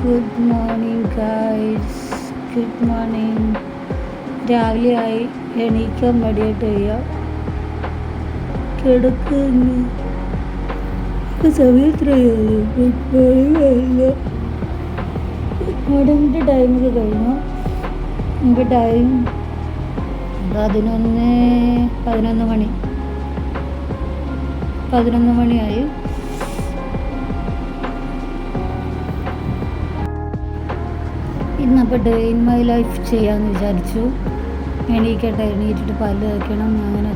Good morning guys, good morning. രാവിലെ ആയി, എണീക്കാൻ മടിയായിട്ട് വയ്യ, കിടക്കുന്നു. സമയത്രയായി മോർണിംഗിൻ്റെ ടൈമൊക്കെ കഴിഞ്ഞു. നമുക്ക് ടൈം 11 മണിയായി. ഇന്നപ്പോൾ ഡേ ഇൻ മൈ ലൈഫ് ചെയ്യാമെന്ന് വിചാരിച്ചു. എണീറ്റിട്ട് പല്ല് തേക്കണം. അങ്ങനെ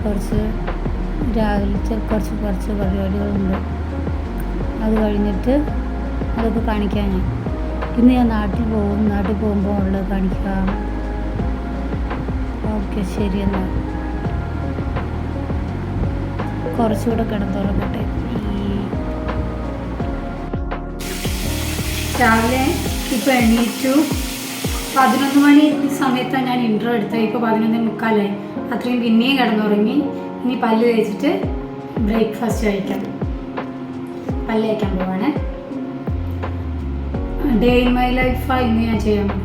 രാവിലത്തെ കുറച്ച് പരിപാടികളുണ്ട്. അത് കഴിഞ്ഞിട്ട് അതൊക്കെ കാണിക്കാൻ ഇന്ന് ഞാൻ നാട്ടിൽ പോകുമ്പോൾ ഉള്ളത് കാണിക്കാം. ഓക്കെ, ശരി. എന്നാൽ കുറച്ചുകൂടെ കിടന്നുറങ്ങട്ടെ. രാവിലെ ഇപ്പോൾ എണീറ്റു. 11 മണി സമയത്താണ് ഞാൻ ഇൻട്രോ എടുത്തത്. ഇപ്പോൾ 11:45. അത്രയും പിന്നെയും കിടന്നുറങ്ങി. ഇനി പല്ല് തേച്ചിട്ട് ബ്രേക്ക്ഫാസ്റ്റ് കഴിക്കാം. പല്ല് തേക്കാൻ പോവാണ്. ഡേ ഇൻ മൈ ലൈഫാണ് ഇന്ന് ഞാൻ ചെയ്യാൻ പോകുന്നത്.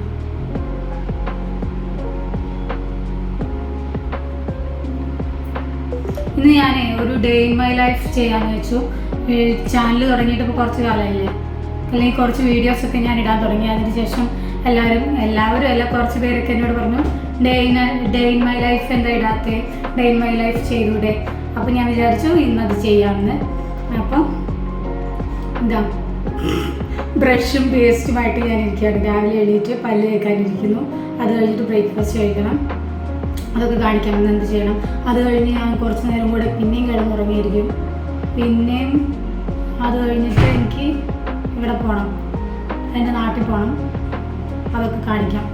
ഇന്ന് ഞാൻ ഒരു ഡേ ഇൻ മൈ ലൈഫ് ചെയ്യാമെന്ന് വെച്ചു. ചാനൽ തുടങ്ങിയിട്ട് ഇപ്പോൾ കുറച്ച് കാലമായില്ലേ, അല്ലെങ്കിൽ കുറച്ച് വീഡിയോസൊക്കെ ഞാൻ ഇടാൻ തുടങ്ങി. അതിനുശേഷം എല്ലാവരും കുറച്ച് പേരൊക്കെ എന്നോട് പറഞ്ഞു, ഡേ ഇൻ മൈ ലൈഫ് എന്താ ഇടാത്തേ, ഡേ ഇൻ മൈ ലൈഫ് ചെയ്തൂടെ. അപ്പോൾ ഞാൻ വിചാരിച്ചു ഇന്നത് ചെയ്യാമെന്ന്. അപ്പം എന്താ ബ്രഷും പേസ്റ്റുമായിട്ട് ഞാൻ ഇരിക്കുകയാണ്. രാവിലെ എണീറ്റ് പല്ല് തേക്കാനിരിക്കുന്നു. അത് കഴിഞ്ഞിട്ട് ബ്രേക്ക്ഫാസ്റ്റ് കഴിക്കണം. അതൊക്കെ കാണിക്കണം. എന്ത് ചെയ്യണം. അത് കഴിഞ്ഞ് ഞാൻ കുറച്ച് നേരം കൂടെ പിന്നെയും കിടന്നുറങ്ങിയിരിക്കും. പിന്നെയും അത് കഴിഞ്ഞിട്ട് എനിക്ക് ഇവിടെ പോകണം, എൻ്റെ നാട്ടിൽ പോകണം. അതൊക്കെ കാണിക്കാം.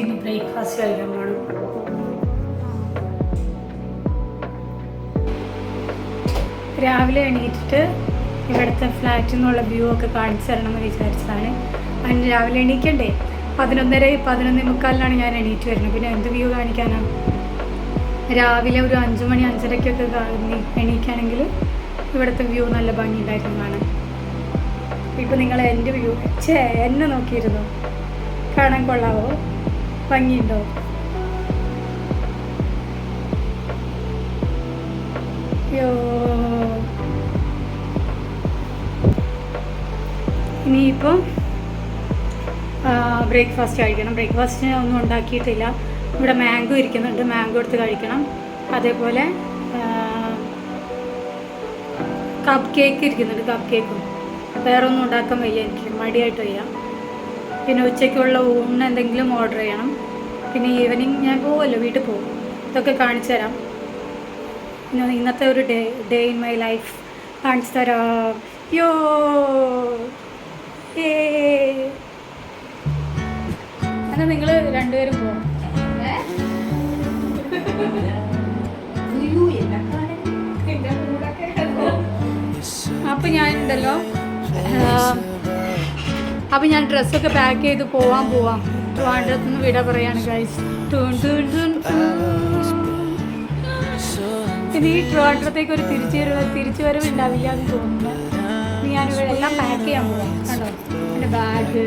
ഇനി ബ്രേക്ക്ഫാസ്റ്റ് കഴിക്കാൻ പോകണം. രാവിലെ എണീറ്റിട്ട് ഇവിടുത്തെ ഫ്ലാറ്റിൽ നിന്നുള്ള വ്യൂ ഒക്കെ കാണിച്ചു തരണം എന്ന് വിചാരിച്ചതാണ്. അതിന് രാവിലെ എണീക്കണ്ടേ. 11:45 ഞാൻ എണീറ്റ് വരുന്നത്. പിന്നെ എന്ത് വ്യൂ കാണിക്കാനാണ്. രാവിലെ ഒരു 5 മണി 5:30 എണീക്കുകയാണെങ്കിൽ ഇവിടുത്തെ വ്യൂ നല്ല ഭംഗി ഉണ്ടായിരുന്നു കാണാൻ. ഇപ്പം നിങ്ങൾ എൻ്റെ വ്യൂ എന്നെ നോക്കിയിരുന്നു, കാണാൻ കൊള്ളാവോ, ഭംഗിയുണ്ടോ? ഇനിയിപ്പം ബ്രേക്ക്ഫാസ്റ്റ് കഴിക്കണം. ബ്രേക്ക്ഫാസ്റ്റിന് ഒന്നും ഉണ്ടാക്കിയിട്ടില്ല. ഇവിടെ മാംഗോ ഇരിക്കുന്നുണ്ട്, മാംഗോ എടുത്ത് കഴിക്കണം. അതേപോലെ കപ്പ് കേക്ക് ഇരിക്കുന്നുണ്ട്, കപ്പ് കേക്കും. വേറെ ഒന്നും ഉണ്ടാക്കാൻ വയ്യ, എനിക്ക് മടിയായിട്ട് വയ്യ. പിന്നെ ഉച്ചയ്ക്കുള്ള ഊണിന് എന്തെങ്കിലും ഓർഡർ ചെയ്യണം. പിന്നെ ഈവനിങ് ഞാൻ പോവുമല്ലോ, വീട്ടിൽ പോകും. ഇതൊക്കെ കാണിച്ചു തരാം. ഇന്നത്തെ ഒരു ഡേ ഇൻ മൈ ലൈഫ് കാണിച്ചു തരാം. യോ എന്നാൽ നിങ്ങൾ രണ്ടുപേരും പോകും. അപ്പം ഞാനുണ്ടല്ലോ, അപ്പം ഞാൻ ഡ്രസ്സൊക്കെ പാക്ക് ചെയ്ത് പോവാം. ട്രിവാൻഡ്രത്ത് നിന്ന് വിട പറയാണ് ഗൈസ്. ഇനി ഈ ട്രിവാൻഡ്രത്തേക്ക് ഒരു തിരിച്ചു വരവ് ഉണ്ടാവില്ല എന്ന് തോന്നുന്നു. ഞാനിവിടെ എല്ലാം പാക്ക് ചെയ്യാൻ പോവാം. കണ്ടോ, എൻ്റെ ബാഗ്,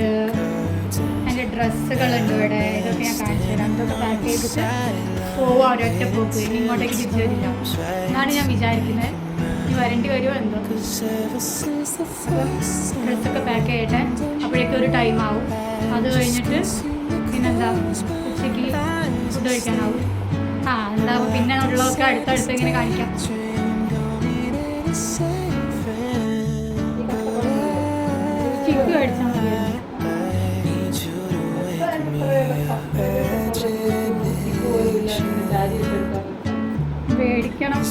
എൻ്റെ ഡ്രസ്സുകളുണ്ട് ഇവിടെ. ഇതൊക്കെ ഞാൻ കാണിച്ചു തരാം. ഇതൊക്കെ പാക്ക് ചെയ്തിട്ട് പോവാം ഒരൊറ്റ പോക്ക്. ഇനി ഇങ്ങോട്ടേക്ക് തിരിച്ചു വരില്ല എന്നാണ് ഞാൻ വിചാരിക്കുന്നത്. ഇനി വരേണ്ടി വരുമോ എന്തോ. ഡ്രസ്സൊക്കെ പാക്ക് ചെയ്യട്ടെ, അപ്പോഴേക്കും ഒരു ടൈം ആവും. അത് കഴിഞ്ഞിട്ട് പിന്നെന്താ ഉച്ചയ്ക്ക് ഫുഡ് കഴിക്കാനാവും. എന്താവും പിന്നെ ഉള്ളതൊക്കെ അടുത്തടുത്ത് ഇങ്ങനെ കാണിക്കാം. ചിക്കു കഴിച്ചാൽ മതി. മേടിക്കണം.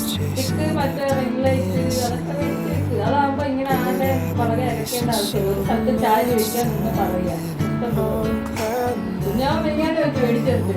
അതാകുമ്പോ ഇങ്ങനെ ആകെ വളരെ ഇറക്കേണ്ട ആവശ്യമില്ല. ഒരു സ്ഥലത്ത് ചായ ചോദിക്കാൻ നിന്ന് പറയാം. ഞാൻ മെയ്യാണ്ട് വെച്ച് മേടിച്ചെടുത്തു.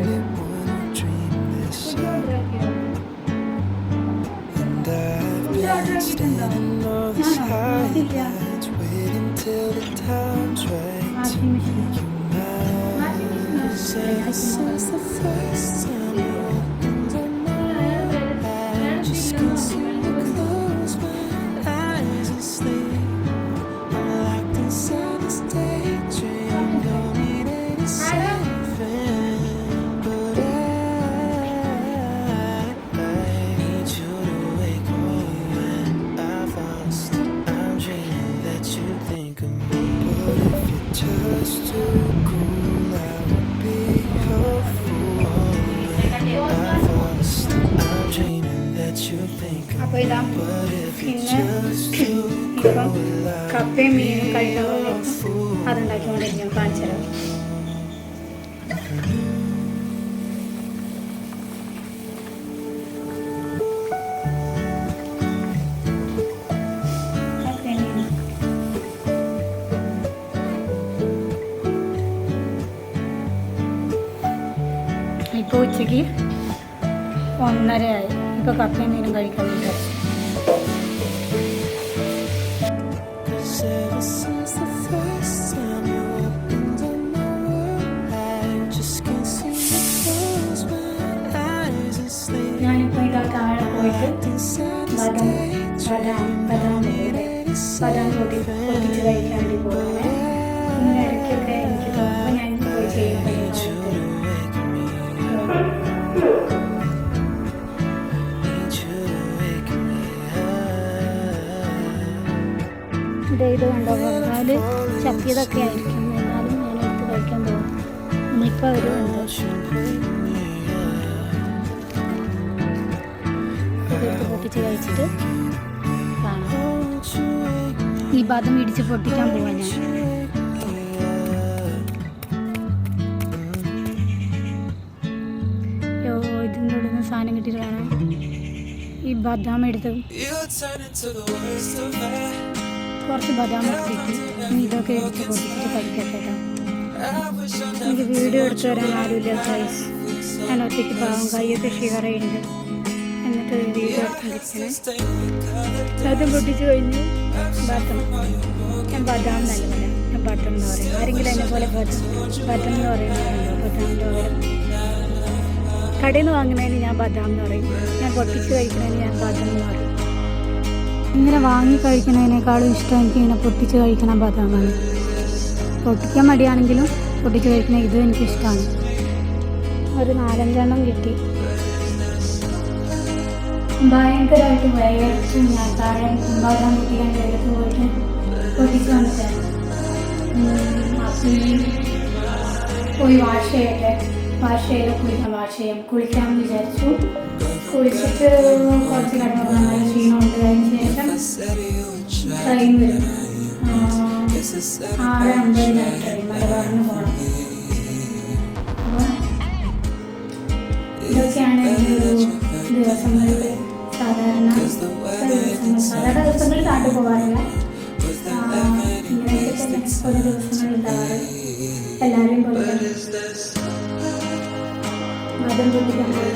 അപ്പോൾ ഇതാ പിന്നെ ഇപ്പം കപ്പയും മീനും കഴിക്കാൻ അതുണ്ടാക്കിക്കൊണ്ടിരിക്കും. കാണിച്ചു തരാം. ഇപ്പോൾ ഉച്ചയ്ക്ക് 1:30 ഇപ്പോൾ കപ്പയും മീനും കഴിക്കാൻ വിചാരിച്ചു. ഞാനിപ്പോൾ ഇതാ താഴെ പോയിട്ട് ബദാം പൊട്ടിച്ച് കഴിക്കാൻ വേണ്ടി പോകുന്നത്. ഇങ്ങനെ ഇടയ്ക്കൊക്കെ എനിക്ക് തോന്നുമ്പോൾ ഞാൻ പോയി ചെയ്യുമ്പോൾ ഇത് കണ്ടോ, പറഞ്ഞാൽ ചക്കിയതൊക്കെ ആയിരിക്കും. എന്നാലും ഞാൻ എടുത്ത് കഴിക്കാൻ പോകും. ഇനിയിപ്പോൾ ഒരു എന്തോ ഇതെടുത്ത് പൊട്ടിച്ച് കഴിച്ചിട്ട് കാണാം. ഈ ബദം ഇടിച്ച് പൊട്ടിക്കാൻ പോവാം ഞാൻ. ഇതിൻ്റെ ഉള്ളിൽ നിന്ന് സാധനം കിട്ടിയിട്ട് കാണാം. ഈ ബദാം എടുത്ത് കുറച്ച് ബദാം എടുത്തിട്ട് ഇതൊക്കെ എടുത്ത് പൊട്ടിച്ചിട്ട് കഴിക്കട്ടെ. എനിക്ക് വീഡിയോ എടുത്ത് തരാൻ ആരുമില്ല ഗൈസ്. ഞാൻ ഒറ്റയ്ക്ക് പാവം, കൈയൊക്കെ ഷിവറയുണ്ട്. എന്നിട്ട് ഒരു വീഡിയോ എടുത്തിരിക്കണേ. ബദാം പൊട്ടിച്ച് കഴിഞ്ഞു. ഞാൻ ബദാം എന്നല്ല പറയാം, ഞാൻ ബദം എന്ന് പറയും. ആരെങ്കിലും എന്നെ പോലെ ബദം എന്ന് പറയുന്നുണ്ടോ? ബദാം എന്ന് പറയും. കടയിൽ നിന്ന് വാങ്ങുന്നതിന് ഞാൻ ബദാം എന്ന് പറയും. ഞാൻ പൊട്ടിച്ച് കഴിക്കുന്നതിന് ഞാൻ ബദം എന്ന് പറയും. ഇങ്ങനെ വാങ്ങി കഴിക്കുന്നതിനേക്കാളും ഇഷ്ടം എനിക്ക് ഇങ്ങനെ പൊട്ടിച്ച് കഴിക്കണ ബദാമാണ്. പൊട്ടിക്കാൻ മടിയാണെങ്കിലും പൊട്ടിച്ച് കഴിക്കുന്ന ഇതും എനിക്കിഷ്ടമാണ്. ഒരു 4-5 കിട്ടി. ഭയങ്കരമായിട്ട് വയറിട്ട് ഞാൻ താഴെ ബദാം പൊട്ടിക്കാൻ എടുത്ത് പോയിട്ട് പൊട്ടിച്ച് വന്നിട്ടാണ്. പോയി വാഷ് ചെയ്യട്ടെ. കുളിക്കാമെന്ന് വിചാരിച്ചു. കുളിച്ചിട്ട് കുറച്ച് കിടന്നു. നല്ല ക്ഷീണമുണ്ട്. അതിന് ശേഷം ട്രെയിൻ വരും. 6:50 ട്രെയിൻ മലബാറിന് പോകണം. അപ്പോൾ ഇതൊക്കെയാണ് ഒരു ദിവസങ്ങളിൽ സാധാരണ സാധാരണ ദിവസങ്ങളിൽ നാട്ടിൽ പോകാറില്ല. ഇങ്ങനെയൊക്കെ തന്നെ ഒരു ദിവസങ്ങളിൽ ഉണ്ടാവാറ്. എല്ലാവരെയും പോലെ മതം പൊട്ടിക്കാൻ പോയി.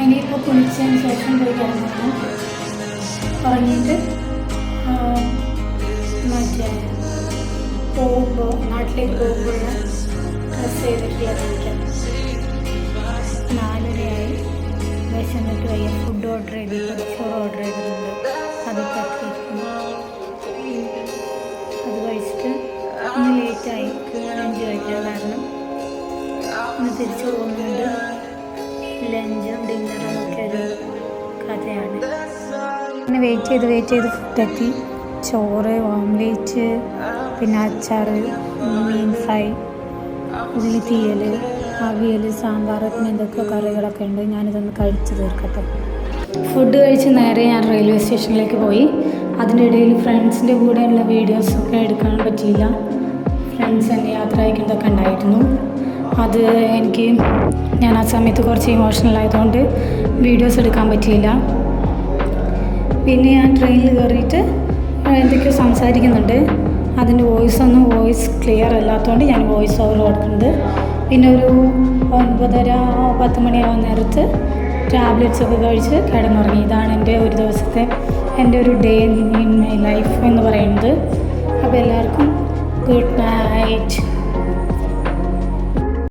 ഇനിയിപ്പോൾ കുളിച്ചതിന് ശേഷം പോയി കിടന്നതാണ്. ഉറങ്ങിയിട്ട് മറ്റേ നാട്ടിലേക്ക് പോകുമ്പോൾ ഡ്രസ്സ് ചെയ്തിട്ടുള്ള കാണിക്കാം. 4:30 വിശന്നിട്ട് വയ്യ. ഫുഡ് ഓർഡർ ചെയ്തിട്ട് ചോറ് ഓർഡർ ചെയ്തിട്ടുണ്ട്. അതൊക്കെ എത്തിയിരിക്കുന്നു. അത് കഴിച്ചിട്ട് ഇന്ന് ലേറ്റായി ലഞ്ച് കഴിക്കാൻ. കാരണം ഇന്ന് തിരിച്ചു പോകുന്നുണ്ട്. ലഞ്ചും ഡിന്നറും ഒക്കെ ഒരു കഥയാണ്. പിന്നെ വെയിറ്റ് ചെയ്ത് ഫുഡെത്തി. ചോറ്, ഓംലേറ്റ്, പിന്നെ അച്ചാർ, മീൻ ഫ്രൈ, ഉള്ളി തീയൽ, അവിയൽ, സാമ്പാർ, പിന്നെ എന്തൊക്കെ കറികളൊക്കെ ഉണ്ട്. ഞാനിതൊന്ന് കഴിച്ച് തീർക്കട്ടെ. ഫുഡ് കഴിച്ച് നേരെ ഞാൻ റെയിൽവേ സ്റ്റേഷനിലേക്ക് പോയി. അതിൻ്റെ ഇടയിൽ ഫ്രണ്ട്സിൻ്റെ കൂടെയുള്ള വീഡിയോസൊക്കെ എടുക്കാൻ പറ്റിയില്ല. ഫ്രണ്ട്സ് എന്നെ യാത്ര അയക്കുന്നതൊക്കെ ഉണ്ടായിരുന്നു. അത് ഞാൻ ആ സമയത്ത് കുറച്ച് ഇമോഷണൽ ആയതുകൊണ്ട് വീഡിയോസ് എടുക്കാൻ പറ്റിയില്ല. പിന്നെ ഞാൻ ട്രെയിനിൽ കയറിയിട്ട് എന്തൊക്കെയോ സംസാരിക്കുന്നുണ്ട്. അതിൻ്റെ വോയിസ് ക്ലിയർ അല്ലാത്തതുകൊണ്ട് ഞാൻ വോയിസ് ഓവർ കൊടുക്കുന്നുണ്ട്. പിന്നെ ഒരു 9:30-10 മണിയാവാൻ നേരത്ത് ടാബ്ലറ്റ്സൊക്കെ കഴിച്ച് കിടന്നുറങ്ങി. ഇതാണ് എൻ്റെ ഒരു ഡേ ഇൻ മൈ ലൈഫ് എന്ന് പറയുന്നത്. അപ്പോൾ എല്ലാവർക്കും ഗുഡ് നൈറ്റ്.